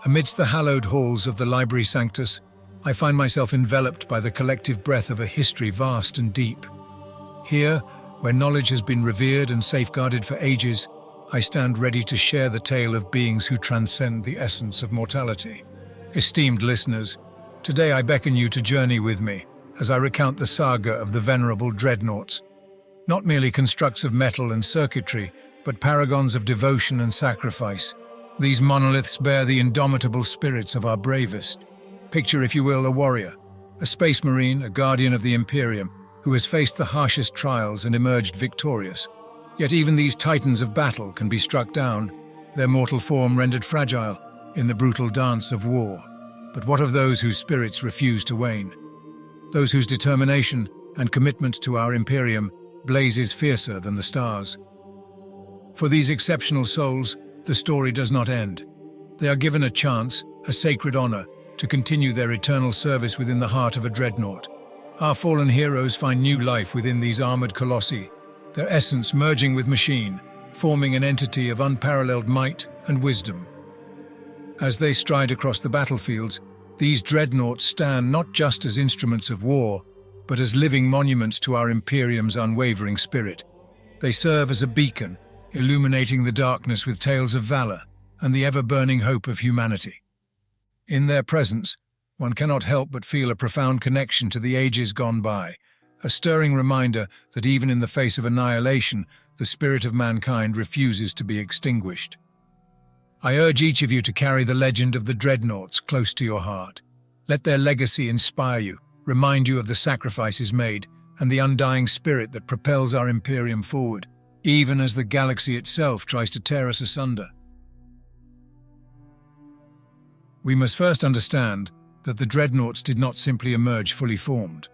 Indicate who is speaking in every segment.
Speaker 1: Amidst the hallowed halls of the Library Sanctus, I find myself enveloped by the collective breath of a history vast and deep. Here, where knowledge has been revered and safeguarded for ages, I stand ready to share the tale of beings who transcend the essence of mortality. Esteemed listeners, today I beckon you to journey with me as I recount the saga of the venerable dreadnoughts. Not merely constructs of metal and circuitry, but paragons of devotion and sacrifice. These monoliths bear the indomitable spirits of our bravest. Picture, if you will, a warrior, a space marine, a guardian of the Imperium, who has faced the harshest trials and emerged victorious. Yet even these titans of battle can be struck down, their mortal form rendered fragile in the brutal dance of war. But what of those whose spirits refuse to wane? Those whose determination and commitment to our Imperium blazes fiercer than the stars. For these exceptional souls, the story does not end. They are given a chance, a sacred honor, to continue their eternal service within the heart of a dreadnought. Our fallen heroes find new life within these armored colossi, their essence merging with machine, forming an entity of unparalleled might and wisdom. As they stride across the battlefields, these dreadnoughts stand not just as instruments of war, but as living monuments to our Imperium's unwavering spirit. They serve as a beacon, illuminating the darkness with tales of valor and the ever-burning hope of humanity. In their presence, one cannot help but feel a profound connection to the ages gone by, a stirring reminder that even in the face of annihilation, the spirit of mankind refuses to be extinguished. I urge each of you to carry the legend of the dreadnoughts close to your heart. Let their legacy inspire you, remind you of the sacrifices made, and the undying spirit that propels our Imperium forward, even as the galaxy itself tries to tear us asunder. We must first understand that the dreadnoughts did not simply emerge fully formed.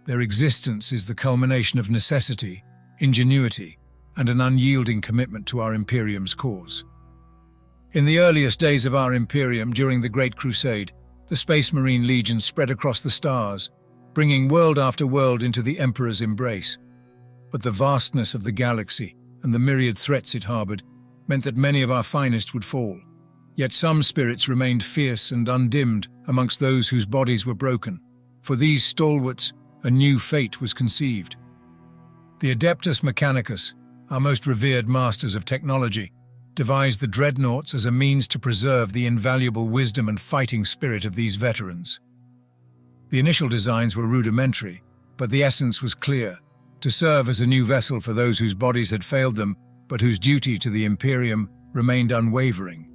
Speaker 1: Their existence is the culmination of necessity, ingenuity, and an unyielding commitment to our Imperium's cause. In the earliest days of our Imperium during the Great Crusade, the Space Marine Legion spread across the stars, bringing world after world into the Emperor's embrace. But the vastness of the galaxy and the myriad threats it harbored meant that many of our finest would fall. Yet some spirits remained fierce and undimmed amongst those whose bodies were broken. For these stalwarts, a new fate was conceived. The Adeptus Mechanicus, our most revered masters of technology, devised the dreadnoughts as a means to preserve the invaluable wisdom and fighting spirit of these veterans. The initial designs were rudimentary, but the essence was clear: to serve as a new vessel for those whose bodies had failed them, but whose duty to the Imperium remained unwavering.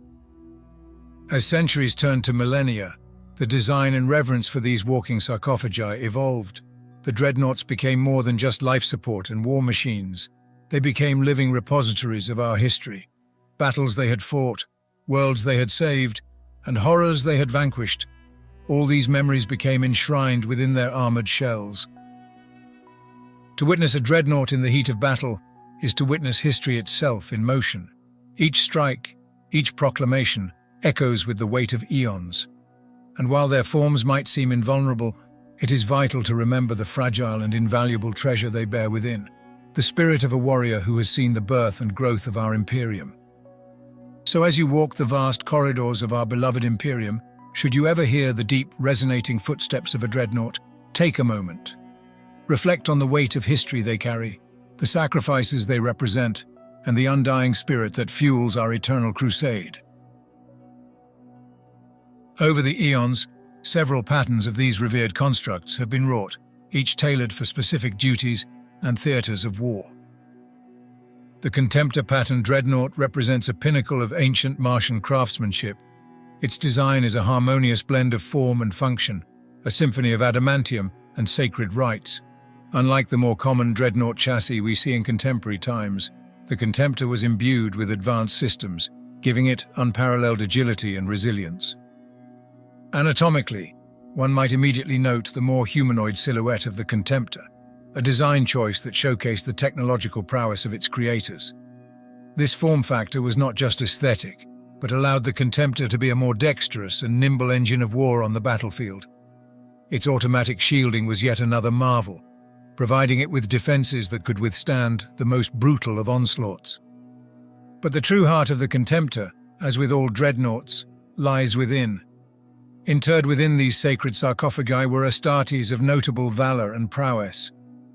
Speaker 1: As centuries turned to millennia, the design and reverence for these walking sarcophagi evolved. The dreadnoughts became more than just life support and war machines. They became living repositories of our history. Battles they had fought, worlds they had saved, and horrors they had vanquished. All these memories became enshrined within their armored shells. To witness a dreadnought in the heat of battle is to witness history itself in motion. Each strike, each proclamation, echoes with the weight of eons. And while their forms might seem invulnerable, it is vital to remember the fragile and invaluable treasure they bear within, the spirit of a warrior who has seen the birth and growth of our Imperium. So as you walk the vast corridors of our beloved Imperium, should you ever hear the deep, resonating footsteps of a dreadnought, take a moment. Reflect on the weight of history they carry, the sacrifices they represent, and the undying spirit that fuels our eternal crusade. Over the eons, several patterns of these revered constructs have been wrought, each tailored for specific duties and theaters of war. The Contemptor pattern dreadnought represents a pinnacle of ancient Martian craftsmanship. Its design is a harmonious blend of form and function, a symphony of adamantium and sacred rites. Unlike the more common dreadnought chassis we see in contemporary times, the Contemptor was imbued with advanced systems, giving it unparalleled agility and resilience. Anatomically, one might immediately note the more humanoid silhouette of the Contemptor, a design choice that showcased the technological prowess of its creators. This form factor was not just aesthetic, but allowed the Contemptor to be a more dexterous and nimble engine of war on the battlefield. Its automatic shielding was yet another marvel, providing it with defenses that could withstand the most brutal of onslaughts. But the true heart of the Contemptor, as with all dreadnoughts, lies within. Interred within these sacred sarcophagi were Astartes of notable valor and prowess,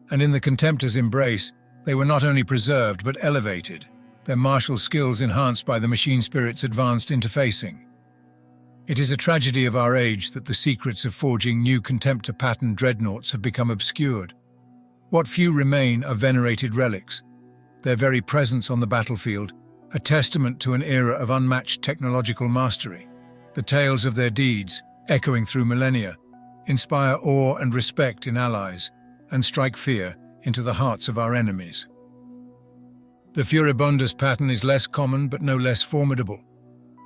Speaker 1: and in the Contemptor's embrace, they were not only preserved but elevated, their martial skills enhanced by the machine spirit's advanced interfacing. It is a tragedy of our age that the secrets of forging new Contemptor pattern dreadnoughts have become obscured. What few remain are venerated relics, their very presence on the battlefield, a testament to an era of unmatched technological mastery. The tales of their deeds, echoing through millennia, inspire awe and respect in allies and strike fear into the hearts of our enemies. The Furibundus pattern is less common but no less formidable.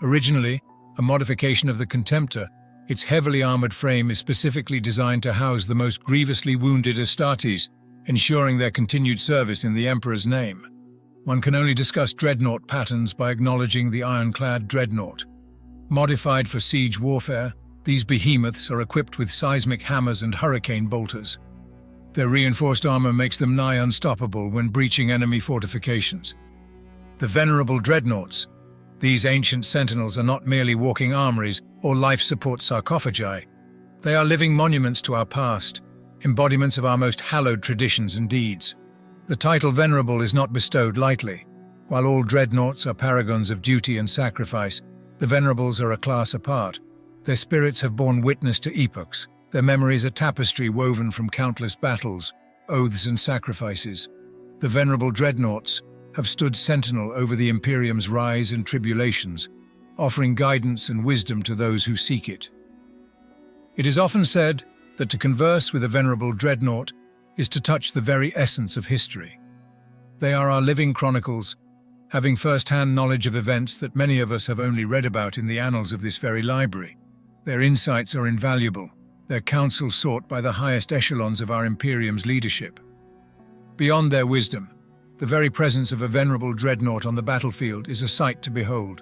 Speaker 1: Originally, a modification of the Contemptor, its heavily armored frame is specifically designed to house the most grievously wounded Astartes, ensuring their continued service in the Emperor's name. One can only discuss dreadnought patterns by acknowledging the ironclad dreadnought. Modified for siege warfare, these behemoths are equipped with seismic hammers and hurricane bolters. Their reinforced armor makes them nigh unstoppable when breaching enemy fortifications. The venerable dreadnoughts. These ancient sentinels are not merely walking armories or life support sarcophagi. They are living monuments to our past, embodiments of our most hallowed traditions and deeds. The title venerable is not bestowed lightly. While all dreadnoughts are paragons of duty and sacrifice, the venerables are a class apart. Their spirits have borne witness to epochs, their memories a tapestry woven from countless battles, oaths and sacrifices. The venerable dreadnoughts have stood sentinel over the Imperium's rise and tribulations, offering guidance and wisdom to those who seek it. It is often said that to converse with a venerable dreadnought is to touch the very essence of history. They are our living chronicles, having first-hand knowledge of events that many of us have only read about in the annals of this very library. Their insights are invaluable, their counsel sought by the highest echelons of our Imperium's leadership. Beyond their wisdom, the very presence of a venerable dreadnought on the battlefield is a sight to behold.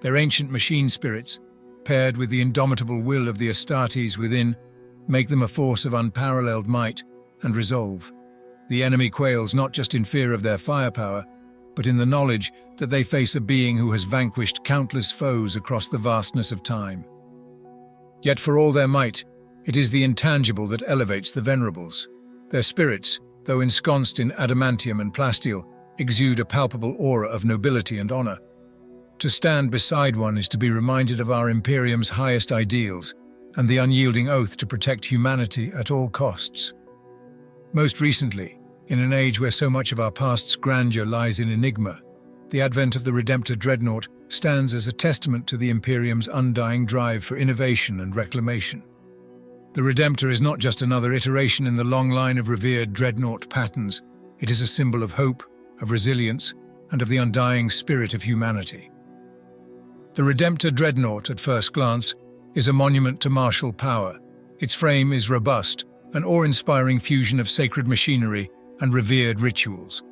Speaker 1: Their ancient machine spirits, paired with the indomitable will of the Astartes within, make them a force of unparalleled might and resolve. The enemy quails not just in fear of their firepower, but in the knowledge that they face a being who has vanquished countless foes across the vastness of time. Yet for all their might, it is the intangible that elevates the venerables. Their spirits, though ensconced in adamantium and plasteel, exude a palpable aura of nobility and honor. To stand beside one is to be reminded of our Imperium's highest ideals and the unyielding oath to protect humanity at all costs. Most recently, in an age where so much of our past's grandeur lies in enigma, the advent of the Redemptor Dreadnought stands as a testament to the Imperium's undying drive for innovation and reclamation. The Redemptor is not just another iteration in the long line of revered dreadnought patterns, it is a symbol of hope, of resilience, and of the undying spirit of humanity. The Redemptor Dreadnought, at first glance, is a monument to martial power. Its frame is robust, an awe-inspiring fusion of sacred machinery and revered rituals,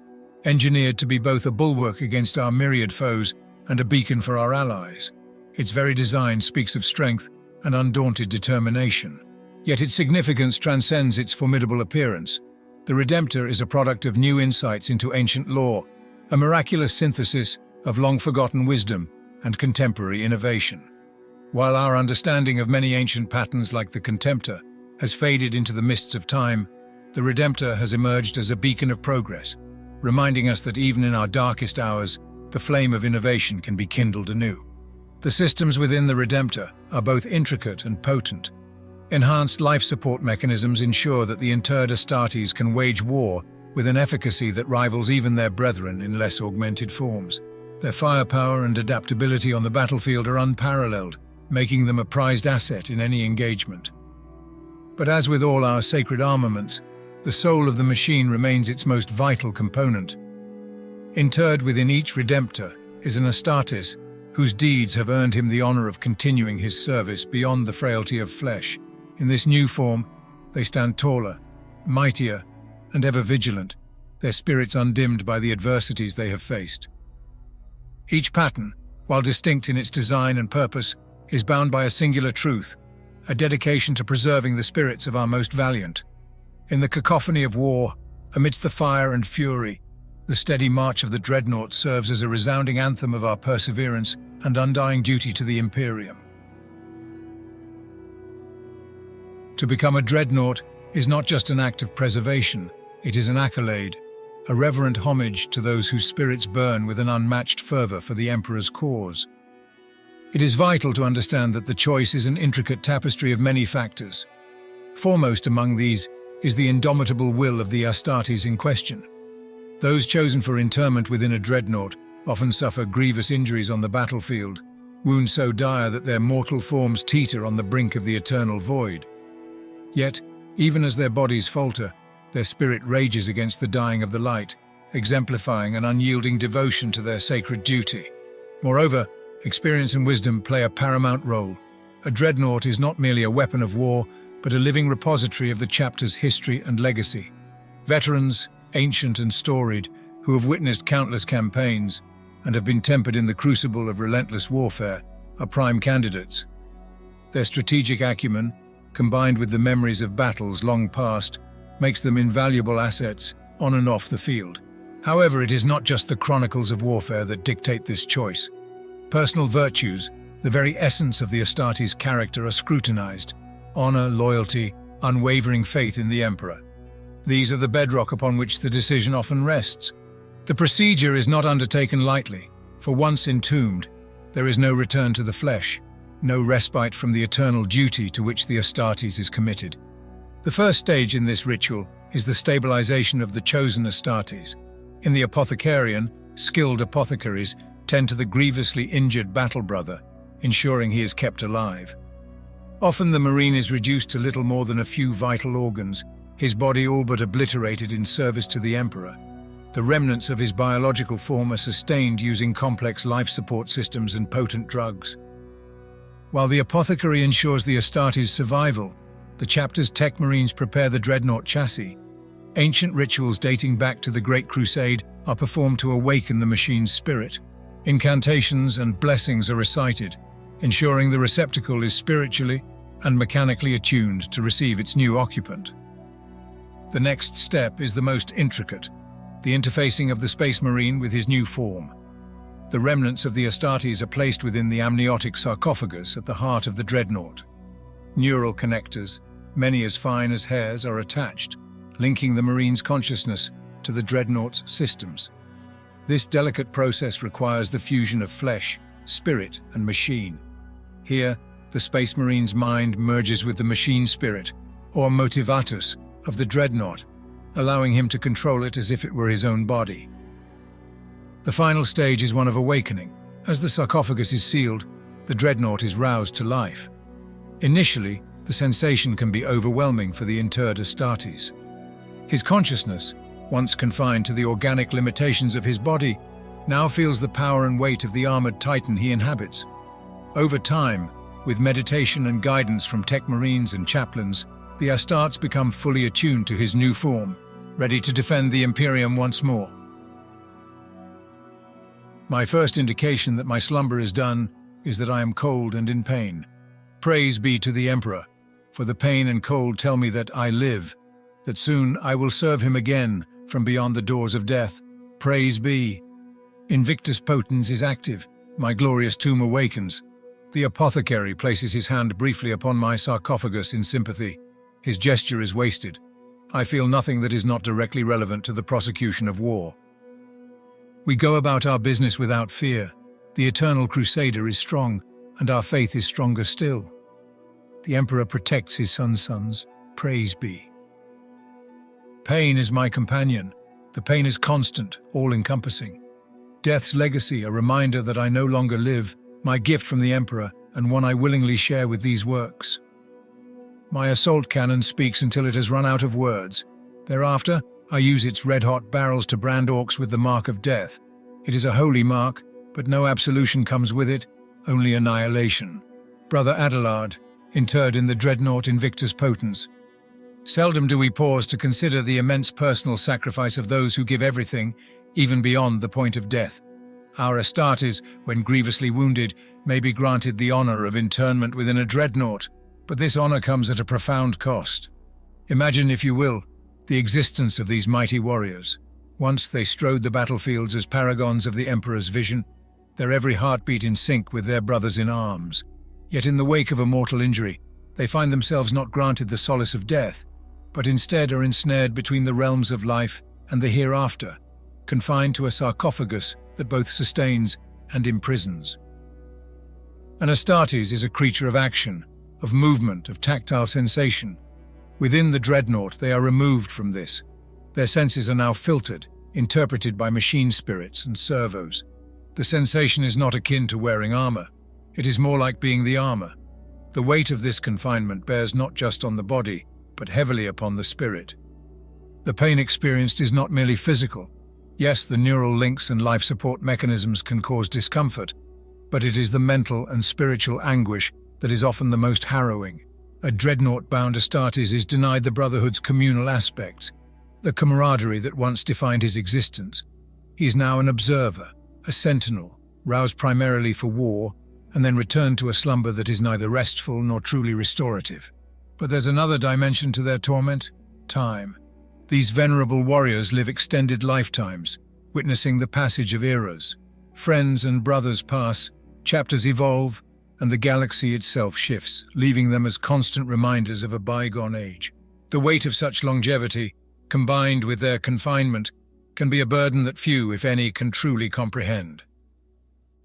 Speaker 1: engineered to be both a bulwark against our myriad foes and a beacon for our allies. Its very design speaks of strength and undaunted determination. Yet its significance transcends its formidable appearance. The Redemptor is a product of new insights into ancient lore, a miraculous synthesis of long-forgotten wisdom and contemporary innovation. While our understanding of many ancient patterns like the Contemptor has faded into the mists of time, the Redemptor has emerged as a beacon of progress, reminding us that even in our darkest hours, the flame of innovation can be kindled anew. The systems within the Redemptor are both intricate and potent. Enhanced life support mechanisms ensure that the interred Astartes can wage war with an efficacy that rivals even their brethren in less augmented forms. Their firepower and adaptability on the battlefield are unparalleled, making them a prized asset in any engagement. But as with all our sacred armaments, the soul of the machine remains its most vital component. Interred within each Redemptor is an Astartes whose deeds have earned him the honor of continuing his service beyond the frailty of flesh. In this new form, they stand taller, mightier, and ever vigilant, their spirits undimmed by the adversities they have faced. Each pattern, while distinct in its design and purpose, is bound by a singular truth, a dedication to preserving the spirits of our most valiant. In the cacophony of war, amidst the fire and fury, the steady march of the dreadnought serves as a resounding anthem of our perseverance and undying duty to the Imperium. To become a dreadnought is not just an act of preservation, it is an accolade, a reverent homage to those whose spirits burn with an unmatched fervor for the Emperor's cause. It is vital to understand that the choice is an intricate tapestry of many factors. Foremost among these is the indomitable will of the Astartes in question. Those chosen for interment within a dreadnought often suffer grievous injuries on the battlefield, wounds so dire that their mortal forms teeter on the brink of the eternal void. Yet, even as their bodies falter, their spirit rages against the dying of the light, exemplifying an unyielding devotion to their sacred duty. Moreover, experience and wisdom play a paramount role. A dreadnought is not merely a weapon of war, but a living repository of the chapter's history and legacy. Veterans, ancient and storied, who have witnessed countless campaigns and have been tempered in the crucible of relentless warfare, are prime candidates. Their strategic acumen, combined with the memories of battles long past, makes them invaluable assets on and off the field. However, it is not just the chronicles of warfare that dictate this choice. Personal virtues, the very essence of the Astartes' character, are scrutinized. Honor, loyalty, unwavering faith in the Emperor. These are the bedrock upon which the decision often rests. The procedure is not undertaken lightly, for once entombed, there is no return to the flesh, no respite from the eternal duty to which the Astartes is committed. The first stage in this ritual is the stabilization of the chosen Astartes. In the Apothecarian, skilled apothecaries tend to the grievously injured battle brother, ensuring he is kept alive. Often the Marine is reduced to little more than a few vital organs, his body all but obliterated in service to the Emperor. The remnants of his biological form are sustained using complex life support systems and potent drugs. While the apothecary ensures the Astartes' survival, the chapter's tech Marines prepare the dreadnought chassis. Ancient rituals dating back to the Great Crusade are performed to awaken the machine's spirit. Incantations and blessings are recited, ensuring the receptacle is spiritually and mechanically attuned to receive its new occupant. The next step is the most intricate, the interfacing of the Space Marine with his new form. The remnants of the Astartes are placed within the amniotic sarcophagus at the heart of the dreadnought. Neural connectors, many as fine as hairs, are attached, linking the Marine's consciousness to the dreadnought's systems. This delicate process requires the fusion of flesh, spirit, and machine. Here, the Space Marine's mind merges with the machine spirit, or motivatus, of the dreadnought, allowing him to control it as if it were his own body. The final stage is one of awakening. As the sarcophagus is sealed, the dreadnought is roused to life. Initially, the sensation can be overwhelming for the interred Astartes. His consciousness, once confined to the organic limitations of his body, now feels the power and weight of the armored titan he inhabits. Over time, with meditation and guidance from tech Marines and chaplains, the Astartes become fully attuned to his new form, ready to defend the Imperium once more. My first indication that my slumber is done is that I am cold and in pain. Praise be to the Emperor, for the pain and cold tell me that I live, that soon I will serve him again from beyond the doors of death. Praise be. Invictus Potens is active, my glorious tomb awakens. The apothecary places his hand briefly upon my sarcophagus in sympathy. His gesture is wasted. I feel nothing that is not directly relevant to the prosecution of war. We go about our business without fear. The eternal Crusader is strong, and our faith is stronger still. The Emperor protects his son's sons. Praise be. Pain is my companion. The pain is constant, all-encompassing. Death's legacy, a reminder that I no longer live, my gift from the Emperor, and one I willingly share with these works. My assault cannon speaks until it has run out of words. Thereafter, I use its red-hot barrels to brand orcs with the mark of death. It is a holy mark, but no absolution comes with it, only annihilation. Brother Adelard, interred in the dreadnought Invictus Potens. Seldom do we pause to consider the immense personal sacrifice of those who give everything, even beyond the point of death. Our Astartes, when grievously wounded, may be granted the honor of internment within a dreadnought, but this honor comes at a profound cost. Imagine, if you will, the existence of these mighty warriors. Once they strode the battlefields as paragons of the Emperor's vision, their every heartbeat in sync with their brothers in arms. Yet in the wake of a mortal injury, they find themselves not granted the solace of death, but instead are ensnared between the realms of life and the hereafter, confined to a sarcophagus that both sustains and imprisons. An Astartes is a creature of action, of movement, of tactile sensation. Within the dreadnought, they are removed from this. Their senses are now filtered, interpreted by machine spirits and servos. The sensation is not akin to wearing armor. It is more like being the armor. The weight of this confinement bears not just on the body, but heavily upon the spirit. The pain experienced is not merely physical. Yes, the neural links and life support mechanisms can cause discomfort, but it is the mental and spiritual anguish that is often the most harrowing. A dreadnought-bound Astartes is denied the Brotherhood's communal aspects, the camaraderie that once defined his existence. He is now an observer, a sentinel, roused primarily for war, and then returned to a slumber that is neither restful nor truly restorative. But there's another dimension to their torment: time. These venerable warriors live extended lifetimes, witnessing the passage of eras. Friends and brothers pass, chapters evolve, and the galaxy itself shifts, leaving them as constant reminders of a bygone age. The weight of such longevity, combined with their confinement, can be a burden that few, if any, can truly comprehend.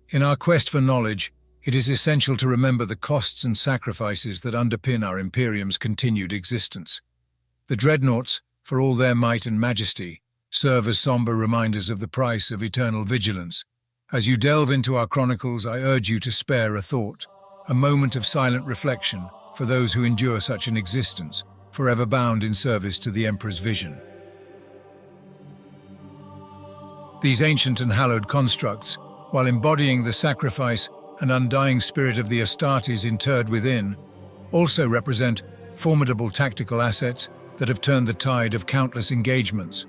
Speaker 1: In our quest for knowledge, it is essential to remember the costs and sacrifices that underpin our Imperium's continued existence. The dreadnoughts, for all their might and majesty, serve as somber reminders of the price of eternal vigilance. As you delve into our chronicles, I urge you to spare a thought, a moment of silent reflection for those who endure such an existence, forever bound in service to the Emperor's vision. These ancient and hallowed constructs, while embodying the sacrifice and undying spirit of the Astartes interred within, also represent formidable tactical assets that have turned the tide of countless engagements.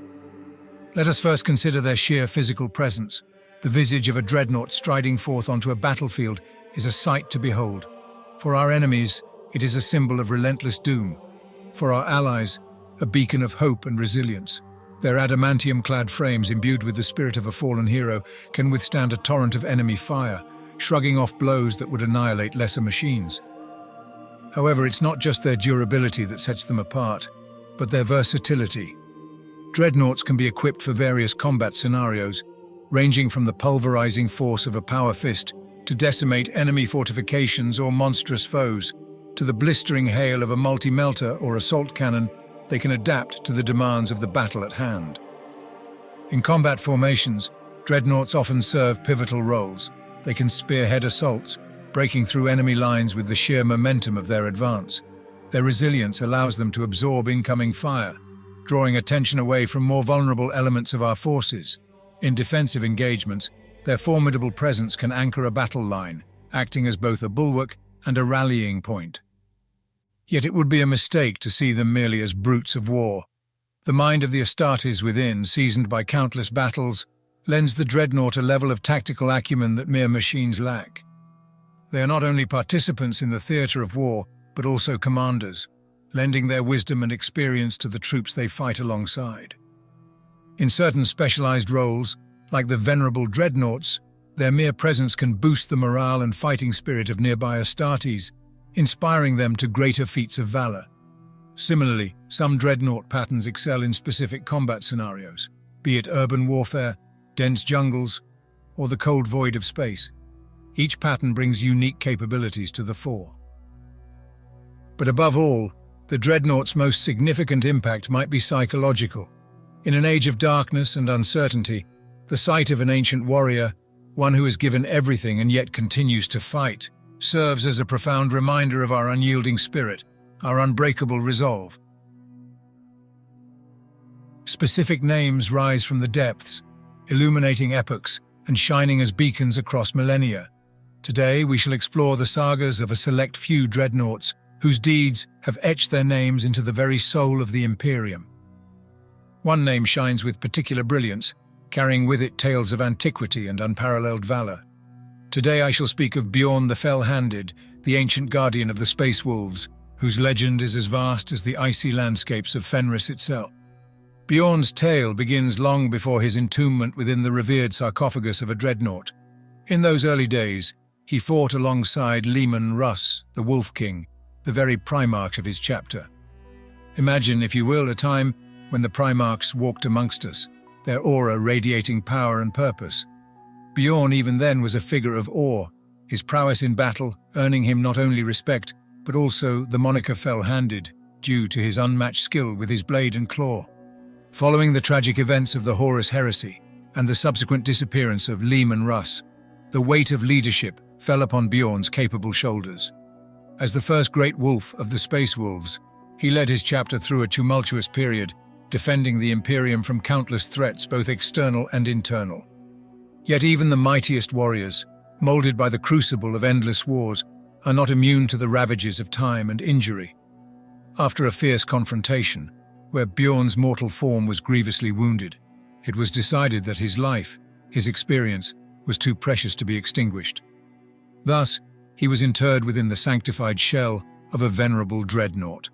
Speaker 1: Let us first consider their sheer physical presence. The visage of a dreadnought striding forth onto a battlefield is a sight to behold. For our enemies, it is a symbol of relentless doom. For our allies, a beacon of hope and resilience. Their adamantium-clad frames, imbued with the spirit of a fallen hero, can withstand a torrent of enemy fire, shrugging off blows that would annihilate lesser machines. However, it's not just their durability that sets them apart, but their versatility. Dreadnoughts can be equipped for various combat scenarios, ranging from the pulverizing force of a power fist to decimate enemy fortifications or monstrous foes, to the blistering hail of a multi-melter or assault cannon. They can adapt to the demands of the battle at hand. In combat formations, dreadnoughts often serve pivotal roles. They can spearhead assaults, breaking through enemy lines with the sheer momentum of their advance. Their resilience allows them to absorb incoming fire, drawing attention away from more vulnerable elements of our forces. In defensive engagements, their formidable presence can anchor a battle line, acting as both a bulwark and a rallying point. Yet it would be a mistake to see them merely as brutes of war. The mind of the Astartes within, seasoned by countless battles, lends the dreadnought a level of tactical acumen that mere machines lack. They are not only participants in the theatre of war, but also commanders, lending their wisdom and experience to the troops they fight alongside. In certain specialized roles, like the venerable dreadnoughts, their mere presence can boost the morale and fighting spirit of nearby Astartes, inspiring them to greater feats of valor. Similarly, some dreadnought patterns excel in specific combat scenarios, be it urban warfare, dense jungles, or the cold void of space. Each pattern brings unique capabilities to the fore. But above all, the dreadnought's most significant impact might be psychological. In an age of darkness and uncertainty, the sight of an ancient warrior, one who has given everything and yet continues to fight, serves as a profound reminder of our unyielding spirit, our unbreakable resolve. Specific names rise from the depths, illuminating epochs and shining as beacons across millennia. Today we shall explore the sagas of a select few dreadnoughts whose deeds have etched their names into the very soul of the Imperium. One name shines with particular brilliance, carrying with it tales of antiquity and unparalleled valor. Today I shall speak of Bjorn the Fell-Handed, the ancient guardian of the Space Wolves, whose legend is as vast as the icy landscapes of Fenris itself. Bjorn's tale begins long before his entombment within the revered sarcophagus of a dreadnought. In those early days, he fought alongside Leman Russ, the Wolf King, the very primarch of his chapter. Imagine, if you will, a time when the primarchs walked amongst us, their aura radiating power and purpose. Bjorn even then was a figure of awe, his prowess in battle earning him not only respect, but also the moniker Fell-Handed, due to his unmatched skill with his blade and claw. Following the tragic events of the Horus Heresy and the subsequent disappearance of Lehman Russ, the weight of leadership fell upon Bjorn's capable shoulders. As the first great wolf of the Space Wolves, he led his chapter through a tumultuous period, defending the Imperium from countless threats, both external and internal. Yet even the mightiest warriors, molded by the crucible of endless wars, are not immune to the ravages of time and injury. After a fierce confrontation, where Bjorn's mortal form was grievously wounded, it was decided that his life, his experience, was too precious to be extinguished. Thus, he was interred within the sanctified shell of a venerable dreadnought.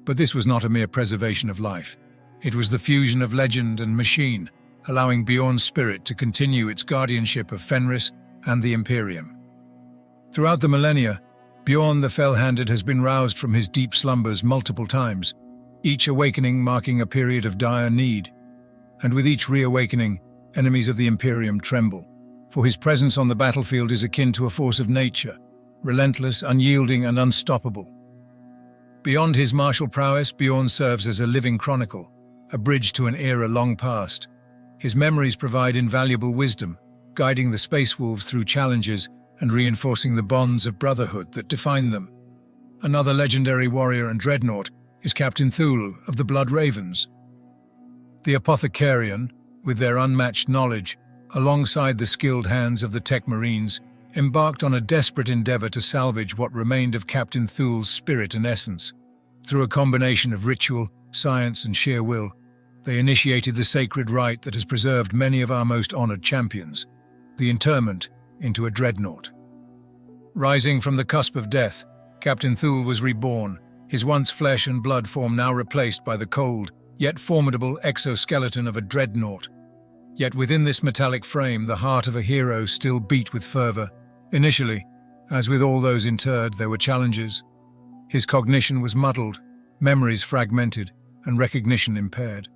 Speaker 1: But this was not a mere preservation of life. It was the fusion of legend and machine, allowing Bjorn's spirit to continue its guardianship of Fenris and the Imperium. Throughout the millennia, Bjorn the Fell-Handed has been roused from his deep slumbers multiple times, each awakening marking a period of dire need. And with each reawakening, enemies of the Imperium tremble, for his presence on the battlefield is akin to a force of nature, relentless, unyielding, and unstoppable. Beyond his martial prowess, Bjorn serves as a living chronicle, a bridge to an era long past. His memories provide invaluable wisdom, guiding the Space Wolves through challenges and reinforcing the bonds of brotherhood that define them. Another legendary warrior and dreadnought is Captain Thule of the Blood Ravens. The Apothecarian, with their unmatched knowledge, alongside the skilled hands of the Tech Marines, embarked on a desperate endeavor to salvage what remained of Captain Thule's spirit and essence. Through a combination of ritual, science, and sheer will, they initiated the sacred rite that has preserved many of our most honored champions, the interment into a dreadnought. Rising from the cusp of death, Captain Thule was reborn, his once flesh and blood form now replaced by the cold, yet formidable exoskeleton of a dreadnought. Yet within this metallic frame, the heart of a hero still beat with fervor. Initially, as with all those interred, there were challenges. His cognition was muddled, memories fragmented, and recognition impaired.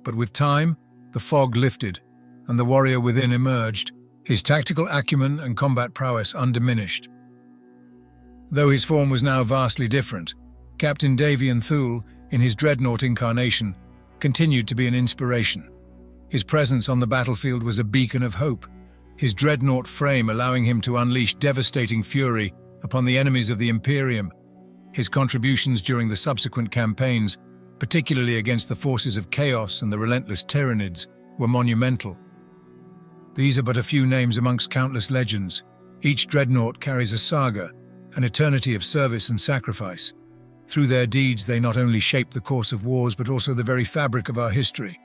Speaker 1: But with time, the fog lifted, and the warrior within emerged, his tactical acumen and combat prowess undiminished. Though his form was now vastly different, Captain Davian Thule, in his dreadnought incarnation, continued to be an inspiration. His presence on the battlefield was a beacon of hope, his dreadnought frame allowing him to unleash devastating fury upon the enemies of the Imperium. His contributions during the subsequent campaigns, particularly against the forces of chaos and the relentless Tyranids, were monumental. These are but a few names amongst countless legends. Each dreadnought carries a saga, an eternity of service and sacrifice. Through their deeds, they not only shape the course of wars, but also the very fabric of our history.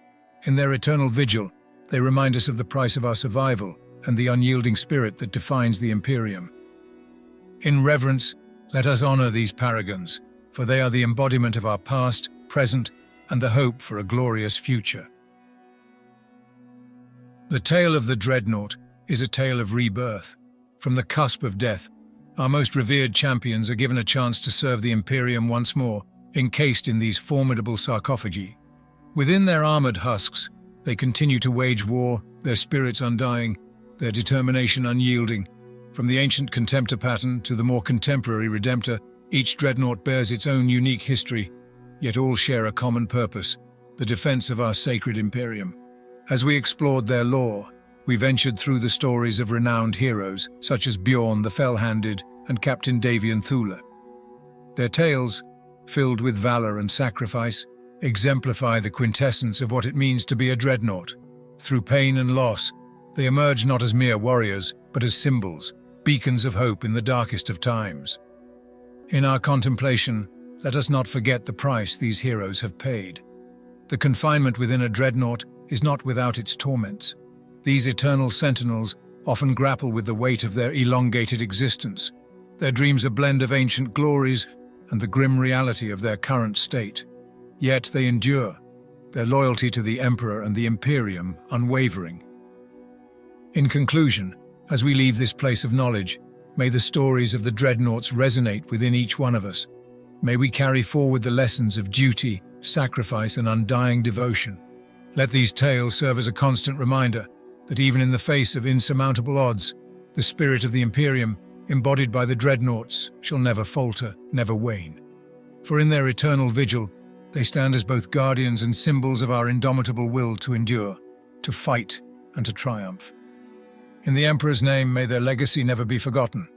Speaker 1: In their eternal vigil, they remind us of the price of our survival and the unyielding spirit that defines the Imperium. In reverence, let us honor these paragons, for they are the embodiment of our past, present, and the hope for a glorious future. The tale of the Dreadnought is a tale of rebirth. From the cusp of death, our most revered champions are given a chance to serve the Imperium once more, encased in these formidable sarcophagi. Within their armored husks, they continue to wage war, their spirits undying, their determination unyielding. From the ancient Contemptor pattern to the more contemporary Redemptor, each dreadnought bears its own unique history, yet all share a common purpose, the defense of our sacred Imperium. As we explored their lore, we ventured through the stories of renowned heroes, such as Bjorn the Fell-Handed and Captain Davian Thule. Their tales, filled with valor and sacrifice, exemplify the quintessence of what it means to be a dreadnought. Through pain and loss, they emerge not as mere warriors, but as symbols, beacons of hope in the darkest of times. In our contemplation, let us not forget the price these heroes have paid. The confinement within a dreadnought is not without its torments. These eternal sentinels often grapple with the weight of their elongated existence. Their dreams a blend of ancient glories and the grim reality of their current state. Yet they endure, their loyalty to the Emperor and the Imperium unwavering. In conclusion, as we leave this place of knowledge, May the stories of the Dreadnoughts resonate within each one of us. May we carry forward the lessons of duty, sacrifice, and undying devotion. Let these tales serve as a constant reminder that even in the face of insurmountable odds, the spirit of the Imperium, embodied by the Dreadnoughts, shall never falter, never wane. For in their eternal vigil, they stand as both guardians and symbols of our indomitable will to endure, to fight, and to triumph. In the Emperor's name, may their legacy never be forgotten.